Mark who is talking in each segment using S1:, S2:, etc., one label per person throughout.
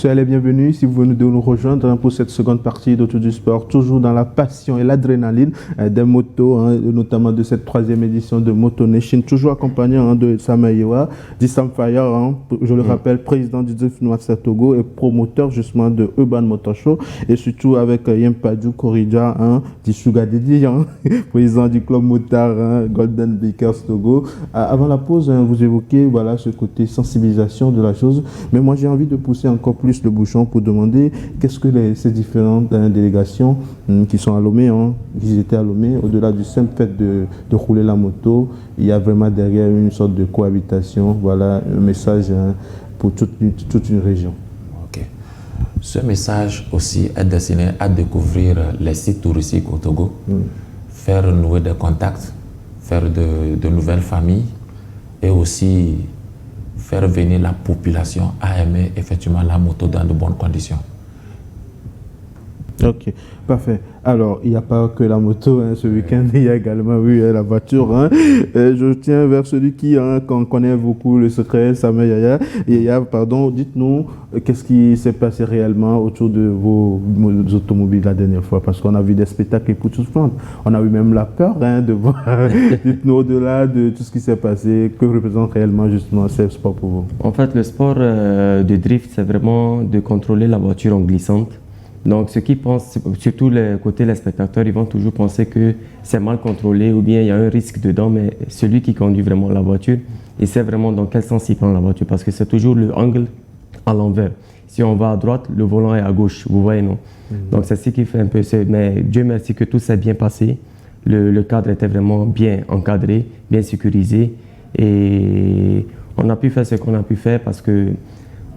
S1: Soyez les bienvenus si vous venez de nous rejoindre pour cette seconde partie d'Autour du Sport, toujours dans la passion et l'adrénaline des motos, notamment de cette troisième édition de Moto Nation, toujours accompagné de Samayewa, d'Issam Fire, je le rappelle, président du DRIFT Nouakchott Togo et promoteur justement de Urban Motor Show, et surtout avec Yempadou Korija, d'Ishuga Didi, président du club motard Golden Bakers Togo. Avant la pause, vous évoquez voilà, ce côté sensibilisation de la chose, mais moi j'ai envie de pousser encore plus le bouchon pour demander qu'est-ce que ces différentes délégations qui sont à Lomé, qui étaient à Lomé, au-delà du simple fait de rouler la moto, il y a vraiment derrière une sorte de cohabitation, voilà un message pour toute une région.
S2: Ok. Ce message aussi est destiné à découvrir les sites touristiques au Togo, faire nouer des contacts, faire de nouvelles familles et aussi faire venir la population à aimer effectivement la moto dans de bonnes conditions.
S1: Ok, parfait. Alors, il n'y a pas que la moto ce week-end, il y a également la voiture. Je tiens vers celui qui connaît beaucoup le secret, Samuel Yaya. Pardon, dites-nous qu'est-ce qui s'est passé réellement autour de vos automobiles la dernière fois, parce qu'on a vu des spectacles pour tous prendre. On a eu même la peur de voir. Dites-nous au-delà de tout ce qui s'est passé, que représente réellement justement ce sport pour vous?
S3: En fait, le sport de drift, c'est vraiment de contrôler la voiture en glissante. Donc, ceux qui pensent, surtout les spectateurs, ils vont toujours penser que c'est mal contrôlé ou bien il y a un risque dedans, mais celui qui conduit vraiment la voiture, il sait vraiment dans quel sens il prend la voiture, parce que c'est toujours le angle à l'envers. Si on va à droite, le volant est à gauche, vous voyez, non? Donc, c'est ce qui fait un peu... Mais Dieu merci que tout s'est bien passé. Le cadre était vraiment bien encadré, bien sécurisé, et on a pu faire ce qu'on a pu faire parce que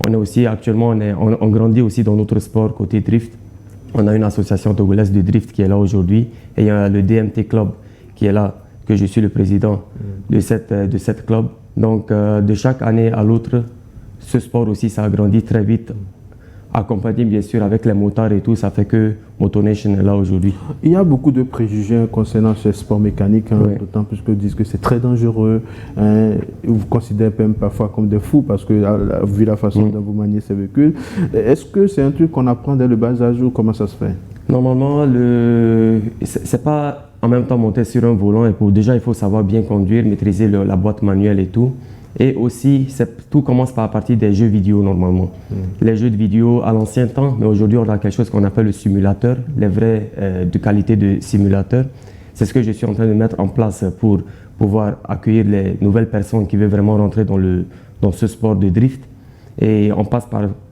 S3: on est aussi actuellement, on grandit aussi dans notre sport côté drift. On a une association togolaise de drift qui est là aujourd'hui et il y a le DMT Club qui est là, que je suis le président de cette club. Donc de chaque année à l'autre, ce sport aussi ça a grandi très vite, accompagné bien sûr avec les motards et tout, ça fait que Moto Nation est là aujourd'hui.
S1: Il y a beaucoup de préjugés concernant ce sport mécanique, d'autant plus que disent que c'est très dangereux. Vous considérez même parfois comme des fous parce que vu la façon dont vous maniez ces véhicules. Est-ce que c'est un truc qu'on apprend dès le bas âge ou comment ça se fait?
S3: Normalement, c'est pas en même temps monter sur un volant. Déjà, il faut savoir bien conduire, maîtriser la boîte manuelle et tout. Et aussi, tout commence par partir des jeux vidéo normalement. Les jeux de vidéo à l'ancien temps, mais aujourd'hui on a quelque chose qu'on appelle le simulateur, les vraies de qualité de simulateur. C'est ce que je suis en train de mettre en place pour pouvoir accueillir les nouvelles personnes qui veulent vraiment rentrer dans ce sport de drift. Et on passe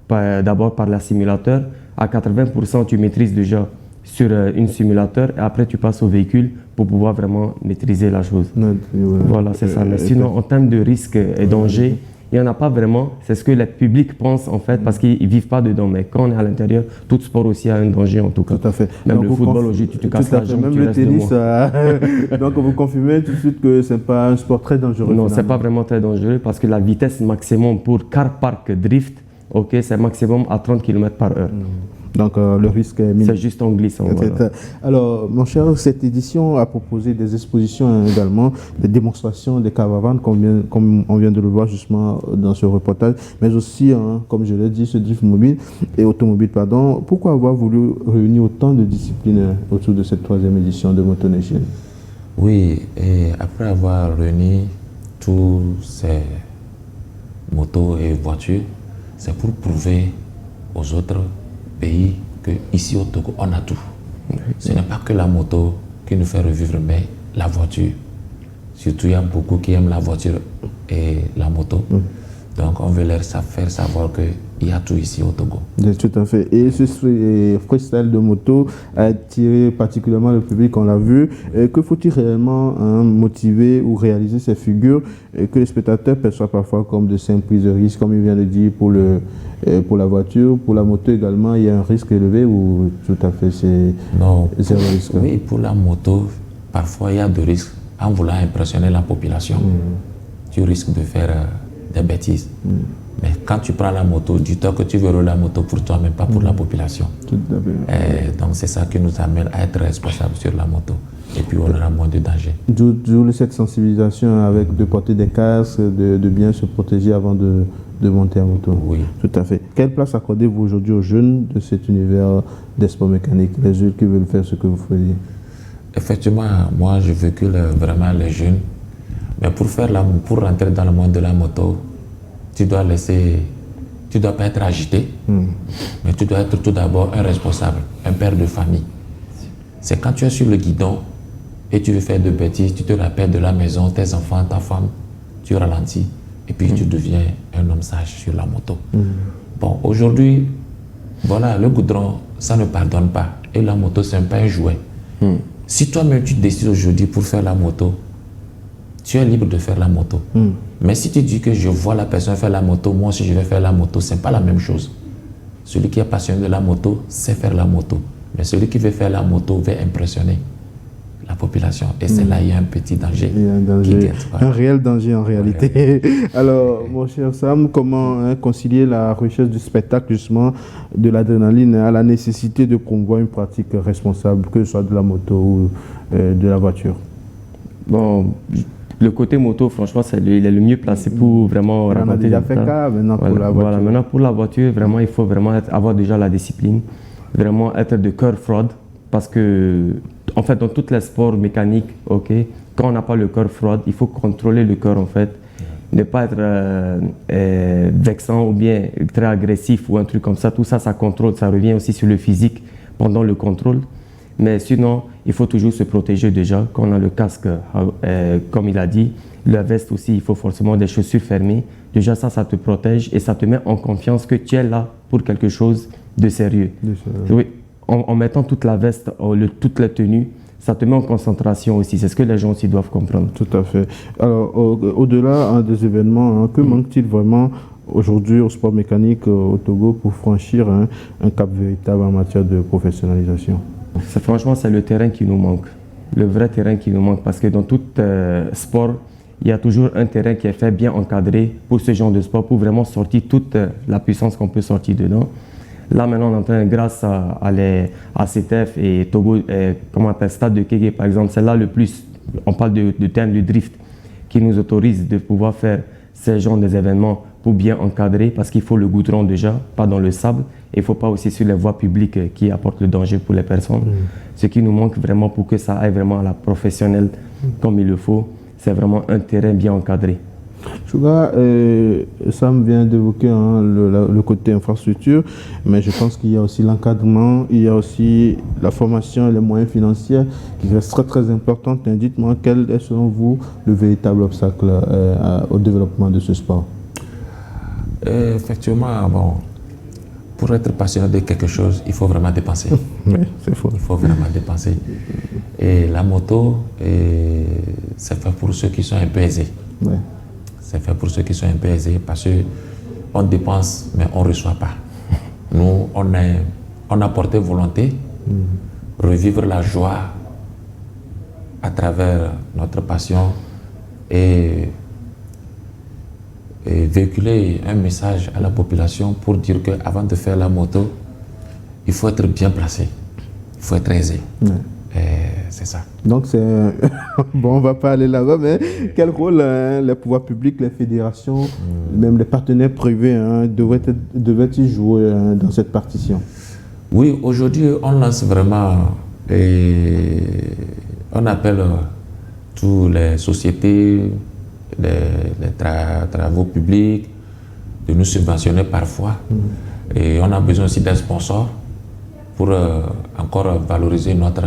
S3: d'abord par la simulateur. À 80%, tu maîtrises déjà sur une simulateur et après tu passes au véhicule pour pouvoir vraiment maîtriser la chose. Voilà, c'est ça. Mais sinon, en termes de risques et dangers, il n'y en a pas vraiment. C'est ce que le public pense en fait parce qu'ils ne vivent pas dedans. Mais quand on est à l'intérieur, tout sport aussi a un danger en tout cas.
S1: Tout à fait.
S3: Même
S1: donc
S3: le football aujourd'hui, tu te casses la jambe.
S1: Même le tennis, donc vous confirmez tout de suite que ce n'est pas un sport très dangereux.
S3: Non, ce n'est pas vraiment très dangereux parce que la vitesse maximum pour car park drift, c'est maximum à 30 km/h.
S1: Donc le risque est minime.
S3: C'est juste en glissant. Voilà.
S1: Alors, mon cher, cette édition a proposé des expositions également, des démonstrations, des caravanes, comme on vient de le voir justement dans ce reportage, mais aussi, comme je l'ai dit, ce drift mobile et automobile, pardon. Pourquoi avoir voulu réunir autant de disciplines autour de cette troisième édition de Moto Nation?
S2: Oui, et après avoir réuni tous ces motos et voitures, c'est pour prouver aux autres pays qu'ici au Togo, on a tout. Ce n'est pas que la moto qui nous fait revivre, mais la voiture. Surtout, il y a beaucoup qui aiment la voiture et la moto. Donc, on veut leur faire savoir qu'il y a tout ici au Togo.
S1: Tout à fait. Et ce freestyle de moto a attiré particulièrement le public, on l'a vu. Que faut-il réellement motiver ou réaliser ces figures que les spectateurs perçoivent parfois comme de simples prises de risque, comme il vient de dire pour la voiture, pour la moto également, il y a un risque élevé ou tout à fait c'est zéro risque?
S2: Oui, pour la moto, parfois il y a des risques. En voulant impressionner la population, tu risques de faire des bêtises. Mais quand tu prends la moto, dis-toi que tu veux rouler la moto pour toi, même pas pour la population.
S1: Tout à fait.
S2: Donc c'est ça qui nous amène à être responsables sur la moto. et puis on aura moins de danger.
S1: D'où cette sensibilisation avec de porter des casques, de bien se protéger avant de monter en moto.
S2: Oui.
S1: Tout à fait. Quelle place accordez-vous aujourd'hui aux jeunes de cet univers des sports mécaniques, les jeunes qui veulent faire ce que vous faisiez?
S2: Effectivement, moi je véhicule vraiment les jeunes, mais pour rentrer dans le monde de la moto, tu dois pas être agité, mais tu dois être tout d'abord un responsable, un père de famille. C'est quand tu es sur le guidon et tu veux faire de bêtises, tu te rappelles de la maison, tes enfants, ta femme, tu ralentis et puis tu deviens un homme sage sur la moto. Bon, aujourd'hui, voilà, le goudron, ça ne pardonne pas et la moto, c'est pas un jouet. Si toi-même tu décides aujourd'hui pour faire la moto, tu es libre de faire la moto. Mais si tu dis que je vois la personne faire la moto, moi aussi je vais faire la moto, ce n'est pas la même chose. Celui qui est passionné de la moto sait faire la moto. Mais celui qui veut faire la moto veut impressionner la population. Et c'est là il y a un petit danger.
S1: Il y a un danger, un réel danger en réalité.
S2: Ouais.
S1: Alors, mon cher Sam, comment concilier la recherche du spectacle, justement, de l'adrénaline à la nécessité de promouvoir une pratique responsable, que ce soit de la moto ou de la voiture?
S3: Bon, le côté moto, franchement, il est le mieux placé pour vraiment
S1: raconter. On a déjà fait cas, maintenant pour la voiture.
S3: Voilà, maintenant pour la voiture, vraiment, il faut vraiment avoir déjà la discipline, vraiment être de cœur froid, parce que, en fait, dans tous les sports mécaniques, ok, quand on n'a pas le cœur froid, il faut contrôler le cœur, en fait, ne pas être vexant ou bien très agressif ou un truc comme ça. Tout ça, ça contrôle, ça revient aussi sur le physique pendant le contrôle. Mais sinon, il faut toujours se protéger déjà. Quand on a le casque, comme il a dit, la veste aussi, il faut forcément des chaussures fermées. Déjà, ça te protège et ça te met en confiance que tu es là pour quelque chose de sérieux. Oui, en mettant toute la veste, toute la tenue, ça te met en concentration aussi. C'est ce que les gens aussi doivent comprendre.
S1: Tout à fait. Alors, au-delà des événements, que manque-t-il vraiment aujourd'hui au sport mécanique au Togo pour franchir un cap véritable en matière de professionnalisation?
S3: Franchement, c'est le terrain qui nous manque, le vrai terrain qui nous manque, parce que dans tout sport, il y a toujours un terrain qui est fait bien encadré pour ce genre de sport, pour vraiment sortir toute la puissance qu'on peut sortir dedans. Là, maintenant, on est en train, grâce à CETEF et Togo, Stade de Kégué, par exemple, c'est là le plus, on parle de terrain de drift, qui nous autorise de pouvoir faire ce genre d'événements pour bien encadrer, parce qu'il faut le goudron déjà, pas dans le sable. Il ne faut pas aussi sur les voies publiques qui apportent le danger pour les personnes. Ce qui nous manque vraiment pour que ça aille vraiment à la professionnelle comme il le faut, c'est vraiment un terrain bien encadré.
S1: Chouga, Sam vient d'évoquer le côté infrastructure, mais je pense qu'il y a aussi l'encadrement, il y a aussi la formation et les moyens financiers qui restent très très importants. Dites-moi, quel est selon vous le véritable obstacle au développement de ce sport?
S2: Effectivement, bon, pour être passionné de quelque chose, il faut vraiment dépenser.
S1: Oui, c'est faux.
S2: Il faut vraiment dépenser. Et la moto, c'est fait pour ceux qui sont un peu aisés.
S1: Ouais.
S2: C'est fait pour ceux qui sont un peu aisés parce qu'on dépense, mais on ne reçoit pas. Nous, on a porté volonté, revivre la joie à travers notre passion et véhiculer un message à la population pour dire qu'avant de faire la moto, il faut être bien placé, il faut être aisé. C'est ça.
S1: Donc, bon, on ne va pas aller là-bas, mais quel rôle les pouvoirs publics, les fédérations, même les partenaires privés devaient-ils jouer dans cette partition?
S2: Oui, aujourd'hui, on lance vraiment, on appelle toutes les sociétés, les travaux publics, de nous subventionner parfois. Et on a besoin aussi d'un sponsor pour encore valoriser notre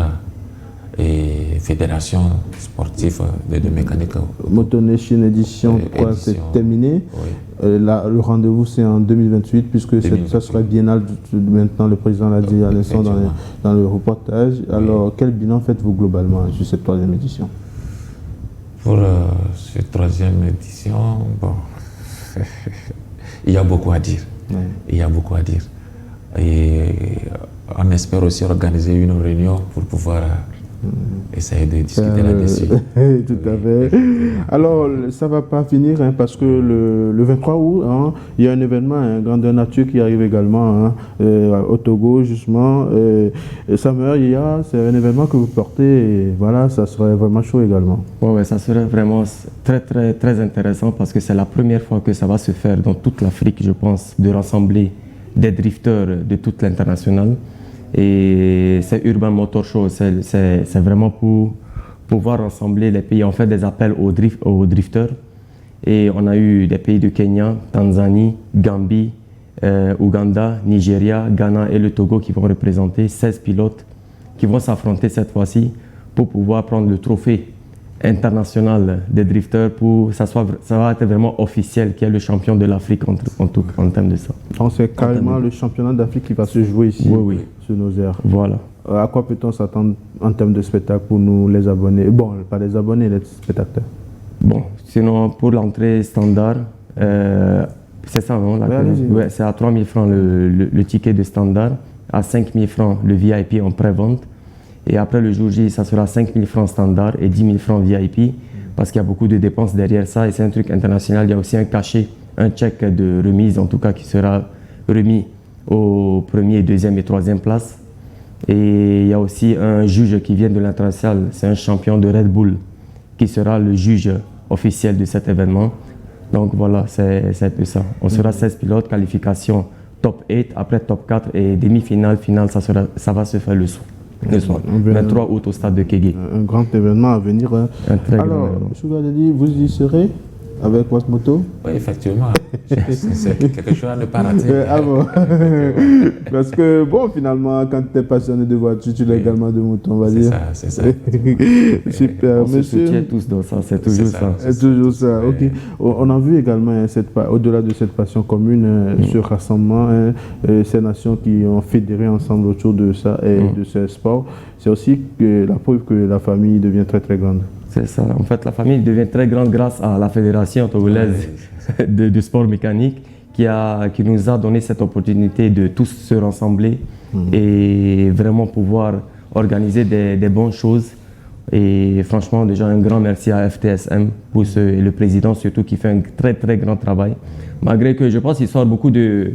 S2: fédération sportive de mécanique.
S1: MotoNation édition 3, c'est terminé.
S2: Oui.
S1: Le rendez-vous, c'est en 2028, puisque ça sera biennal. Maintenant, le président l'a dit à l'instant dans le reportage. Alors, quel bilan faites-vous globalement sur cette 3e édition?
S2: Pour cette 3e édition, bon, il y a beaucoup à dire. Il y a beaucoup à dire. Et on espère aussi organiser une réunion pour pouvoir essayer de discuter là-dessus.
S1: Tout à fait. Alors, ça ne va pas finir hein, parce que le 23 août, hein, il y a un événement, un grandeur nature qui arrive également hein, au Togo, justement. Samuel, c'est un événement que vous portez et voilà, ça serait vraiment chaud également.
S3: Ouais, ça serait vraiment très, très, très intéressant parce que c'est la première fois que ça va se faire dans toute l'Afrique, je pense, de rassembler des drifters de toute l'international. Et c'est Urban Motor Show, c'est vraiment pour pouvoir rassembler les pays. On fait des appels aux drifters et on a eu des pays de Kenya, Tanzanie, Gambie, Ouganda, Nigeria, Ghana et le Togo qui vont représenter 16 pilotes qui vont s'affronter cette fois-ci pour pouvoir prendre le trophée international des drifters pour ça va être vraiment officiel qui est le champion de l'Afrique en termes de ça.
S1: Donc c'est carrément le championnat d'Afrique qui va se jouer ici sur nos aires.
S3: Voilà.
S1: À quoi peut-on s'attendre en termes de spectacle pour nous les abonnés? Bon, pas les abonnés, les spectateurs.
S3: Bon, sinon pour l'entrée standard, c'est ça non? Ouais, c'est à 3 000 francs le ticket de standard, à 5 000 francs le VIP en pré-vente. Et après le jour J, ça sera 5 000 francs standard et 10 000 francs VIP parce qu'il y a beaucoup de dépenses derrière ça et c'est un truc international. Il y a aussi un cachet, un chèque de remise en tout cas qui sera remis aux premiers, deuxième et troisième places. Et il y a aussi un juge qui vient de l'international, c'est un champion de Red Bull qui sera le juge officiel de cet événement. Donc voilà, c'est ça. On sera 16 pilotes, qualification top 8, après top 4 et demi-finale, finale, ça va se faire le soir. 23 août au stade de Kégué.
S1: Un grand événement à venir. Hein. Alors, Sugar Daddy, vous y serez avec votre moto?
S2: Oui, effectivement. C'est quelque chose à ne pas rater.
S1: Ah bon? Parce que, bon, finalement, quand tu es passionné de voiture, tu l'es également de moto, on va dire.
S2: C'est ça.
S1: Super.
S3: On se soutient tous dans ça, c'est toujours ça.
S1: C'est toujours ça, ok. On a vu également, au-delà de cette passion commune, ce rassemblement, ces nations qui ont fédéré ensemble autour de ça et de ce sport, c'est aussi la preuve que la famille devient très très grande.
S3: C'est ça. En fait, la famille devient très grande grâce à la Fédération togolaise de sport mécanique qui nous a donné cette opportunité de tous se rassembler et vraiment pouvoir organiser des bonnes choses. Et franchement, déjà un grand merci à FTSM et le président surtout qui fait un très très grand travail. Malgré que je pense qu'il sort beaucoup de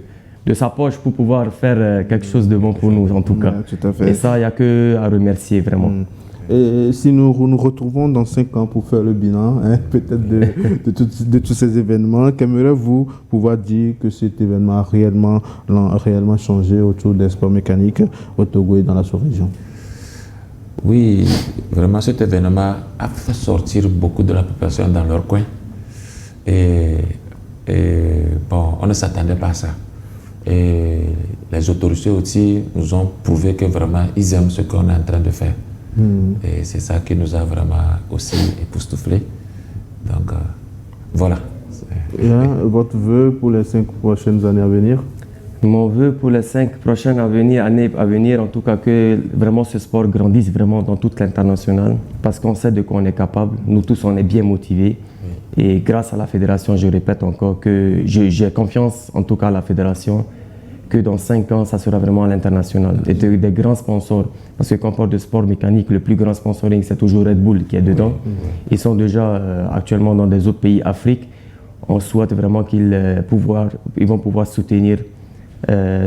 S3: sa poche pour pouvoir faire quelque chose de bon pour nous en tout cas.
S1: Tout à fait.
S3: Et ça, il n'y a que à remercier vraiment.
S1: Et si nous nous retrouvons dans 5 ans pour faire le bilan, hein, peut-être de tous ces événements, qu'aimeriez-vous pouvoir dire que cet événement a réellement changé autour des sports mécaniques au Togo et dans la sous-région?
S2: Oui, vraiment cet événement a fait sortir beaucoup de la population dans leur coin. Et bon, on ne s'attendait pas à ça. Et les autorités aussi nous ont prouvé que vraiment ils aiment ce qu'on est en train de faire. Et c'est ça qui nous a vraiment aussi époustouflés. Donc voilà.
S1: Et votre vœu pour les 5 prochaines années à venir?
S3: Mon vœu pour les 5 prochaines années à venir, en tout cas que vraiment ce sport grandisse vraiment dans toute l'international parce qu'on sait de quoi on est capable. Nous tous, on est bien motivés. Et grâce à la fédération, je répète encore que j'ai confiance en tout cas à la fédération que dans 5 ans, ça sera vraiment à l'international. Et des grands sponsors, parce que quand on parle de sport mécanique, le plus grand sponsoring, c'est toujours Red Bull qui est dedans. Ils sont déjà actuellement dans des autres pays d'Afrique. On souhaite vraiment qu'ils vont pouvoir soutenir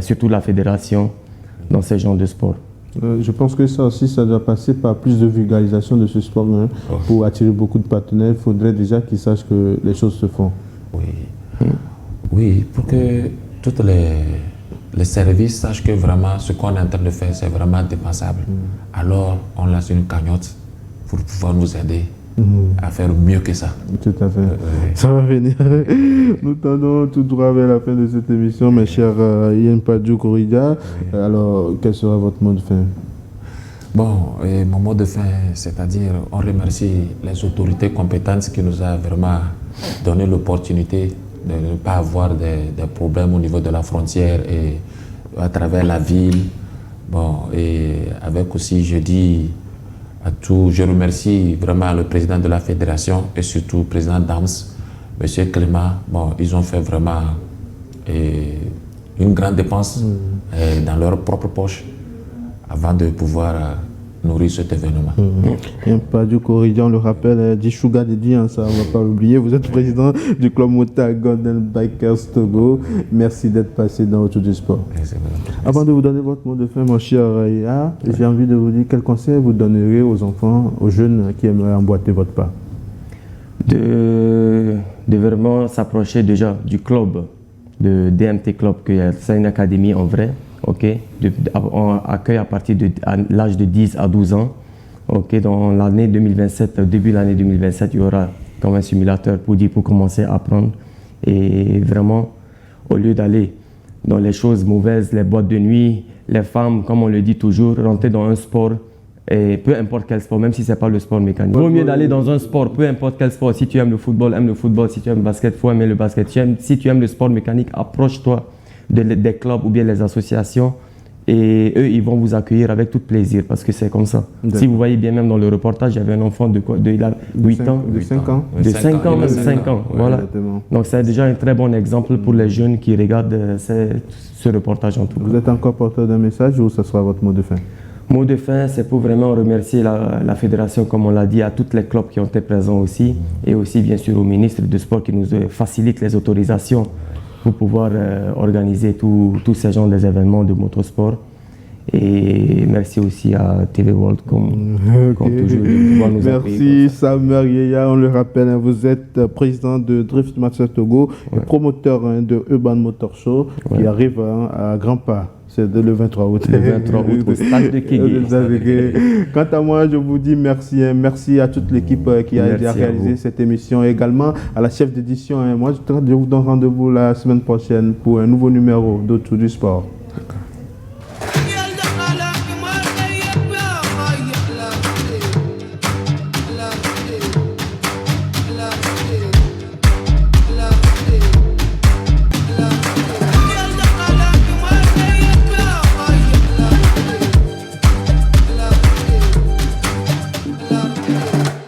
S3: surtout la fédération dans ce genre de sport.
S1: Je pense que ça aussi, ça doit passer par plus de vulgarisation de ce sport. Hein. Pour attirer beaucoup de partenaires, il faudrait déjà qu'ils sachent que les choses se font.
S2: Oui, pour que tous les services sachent que vraiment ce qu'on est en train de faire, c'est vraiment dépensable. Alors, on lance une cagnotte pour pouvoir nous aider à faire mieux que ça.
S1: Tout à fait. Ça va venir. Nous tendons tout droit vers la fin de cette émission, mes chers Yen Padjo Korida. Alors, quel sera votre mot de fin?
S2: Bon, mon mot de fin, c'est-à-dire, on remercie les autorités compétentes qui nous ont vraiment donné l'opportunité de ne pas avoir des problèmes au niveau de la frontière et à travers la ville. Bon, et avec aussi, je remercie vraiment le président de la fédération et surtout le président d'AMS, M. Clément. Bon, ils ont fait vraiment une grande dépense dans leur propre poche avant de pouvoir nourrir cet événement.
S1: Et pas du corridor, on le rappelle, Dishuga Didi, hein, ça on ne va pas l'oublier. Vous êtes président du club Mota Golden Bikers Togo. Merci d'être passé dans Autour du Sport.
S2: Merci.
S1: Avant de vous donner votre mot de fin, mon cher Yaya, j'ai envie de vous dire quel conseil vous donnerez aux enfants, aux jeunes qui aimeraient emboîter votre pas.
S3: De vraiment s'approcher déjà du club, de DMT Club, c'est une académie en vrai, ok. On accueille à partir de l'âge de 10 à 12 ans. Ok, dans l'année 2027, au début de l'année 2027, il y aura comme un simulateur pour commencer à apprendre. Et vraiment, au lieu d'aller dans les choses mauvaises, les boîtes de nuit, les femmes, comme on le dit toujours, rentrer dans un sport, et peu importe quel sport, même si ce n'est pas le sport mécanique. Il vaut mieux d'aller dans un sport, peu importe quel sport. Si tu aimes le football, aime le football. Si tu aimes le basket, il faut aimer le basket. Si tu aimes le sport mécanique, approche-toi des clubs ou bien les associations. Et eux, ils vont vous accueillir avec tout plaisir parce que c'est comme ça. Si vous voyez bien, même dans le reportage, il y avait un enfant il a 8 ans.
S1: De 5 ans.
S3: De 5 ans, même 5 ans. Voilà.
S1: Exactement.
S3: Donc c'est déjà un très bon exemple pour les jeunes qui regardent ce reportage en tout cas.
S1: Vous êtes encore porteur d'un message ou ce sera votre mot de fin?
S3: Mot de fin, c'est pour vraiment remercier la fédération, comme on l'a dit, à tous les clubs qui ont été présents aussi, et aussi bien sûr au ministre du Sport qui nous facilite les autorisations pour pouvoir organiser tous ces genres d'événements de motosport. Et merci aussi à TV World comme toujours de pouvoir nous accueillir.
S1: Merci Samuel Yaya, on le rappelle, hein, vous êtes président de Drift Master Togo et promoteur de Urban Motor Show qui arrive à grands pas. C'est le 23 août.
S3: Le 23 août au stade de Kégué.
S1: Quant à moi, je vous dis merci. Hein, merci à toute l'équipe qui a réalisé cette émission et également à la chef d'édition. Hein. Moi, je vous donne rendez-vous la semaine prochaine pour un nouveau numéro d'Autour du Sport. D'accord.